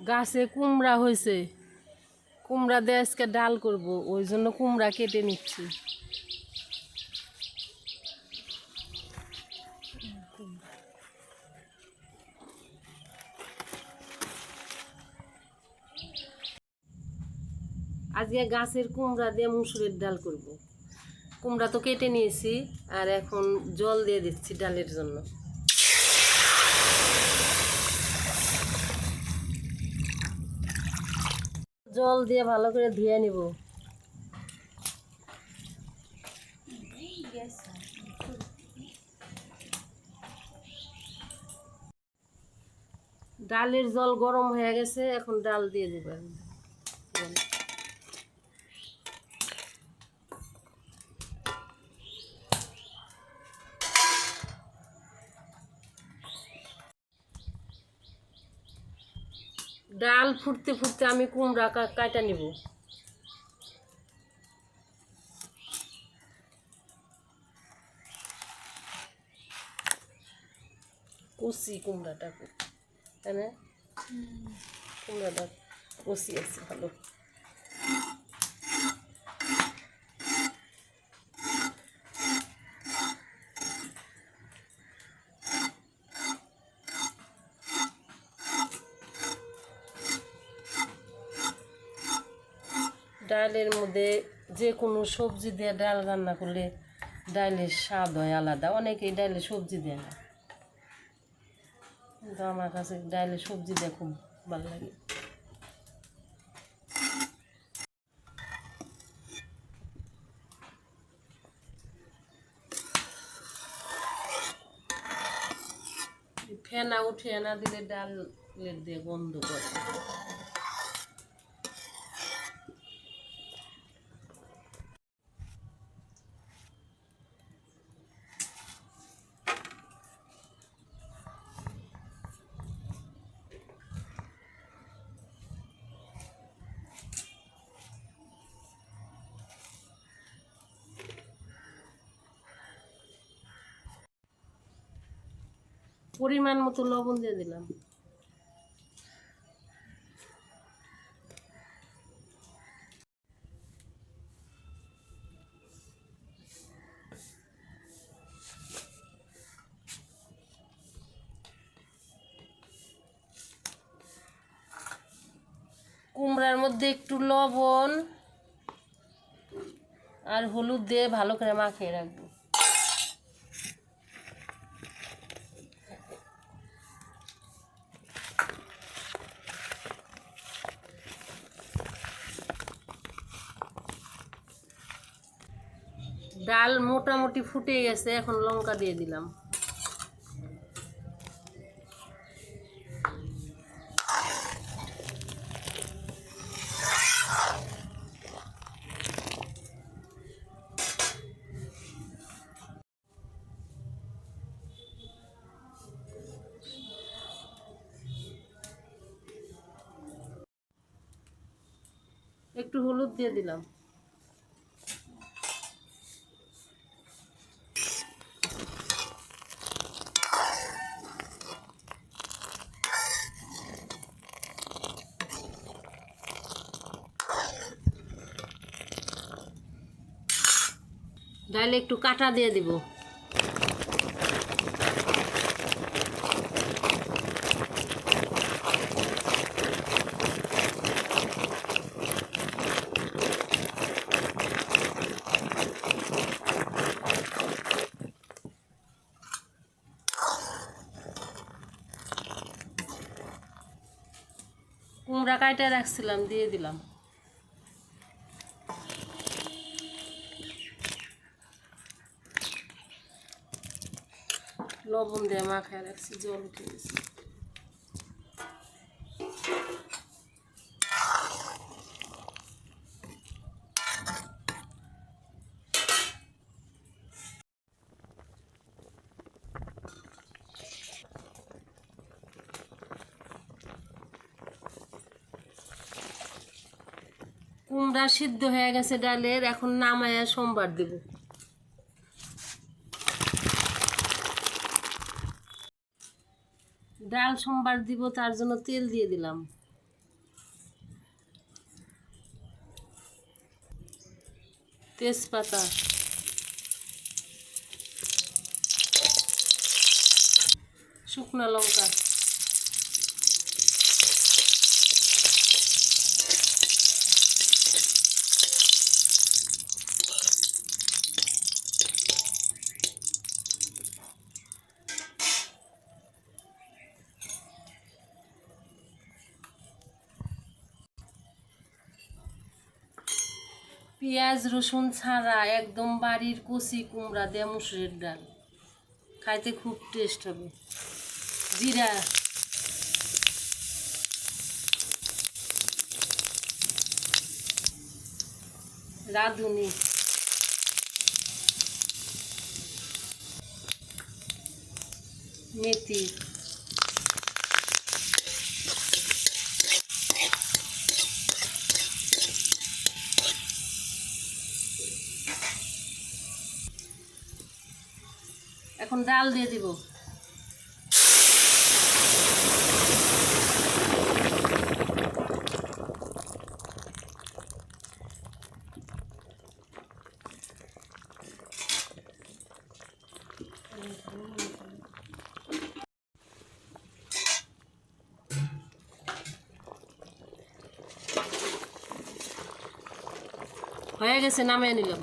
গাছে কুমড়া হয়েছে, কুমড়া দিয়ে আজকে ডাল করব, ওই জন্য কুমড়া কেটে নিচ্ছি। আজকে গাছের কুমড়া দিয়ে মুসুরির ডাল করব। কুমড়া তো কেটে নিয়েছি, আর এখন জল দিয়ে দিচ্ছি ডালের জন্য। জল দিয়ে ভালো করে ধুয়ে নিব। ডালের জল গরম হয়ে গেছে, এখন ডাল দিয়ে দেব। ডাল ফুটতে ফুটতে আমি কুমড়া কাটা নিব। কষি কুমড়াটাকে, তাই না? কুমড়াটা কষি আছে ভালো। ডালের মধ্যে যে কোনো সবজি দিয়ে ডাল রান্না করলে ডালের স্বাদ হয় আলাদা। অনেকেই ডালে সবজি দেয় না, কিন্তু আমার কাছে ডালে সবজি দিয়ে খুব ভালো লাগে। ফেনা উঠে না দিলে ডালের দিয়ে গন্ধ করে। পরিমাণ মতো লবণ দিয়ে দিলাম। কুমড়ার মধ্যে একটু লবণ আর হলুদ দিয়ে ভালো করে মাখিয়ে রাখবো। ডাল মোটামুটি ফুটে গেছে, এখন লঙ্কা দিয়ে দিলাম। একটু হলুদ দিয়ে দিলাম। ডালে একটু কাটা দিয়ে দিব। কুমড়া কাটা রাখছিলাম, দিয়ে দিলাম। লবণ দিয়ে মাখায় রাখছি, জল উঠে গেছে। কুমড়া সিদ্ধ হয়ে গেছে ডালের, এখন নামায়া সোমবার দেব। ডাল সোমবার দিব, তার জন্য তেল দিয়ে দিলাম। তেজপাতা, শুকনো লঙ্কা, পেঁয়াজ রসুন ছাড়া একদম বাড়ির কচি কুমড়া দিয়ে মুসুরের ডাল, খাইতে খুব টেস্ট হবে। জিরা, রাঁধুনি, মেথি, এখন ডাল দিয়ে দিব। হয়ে গেছে, নামিয়ে নিলাম।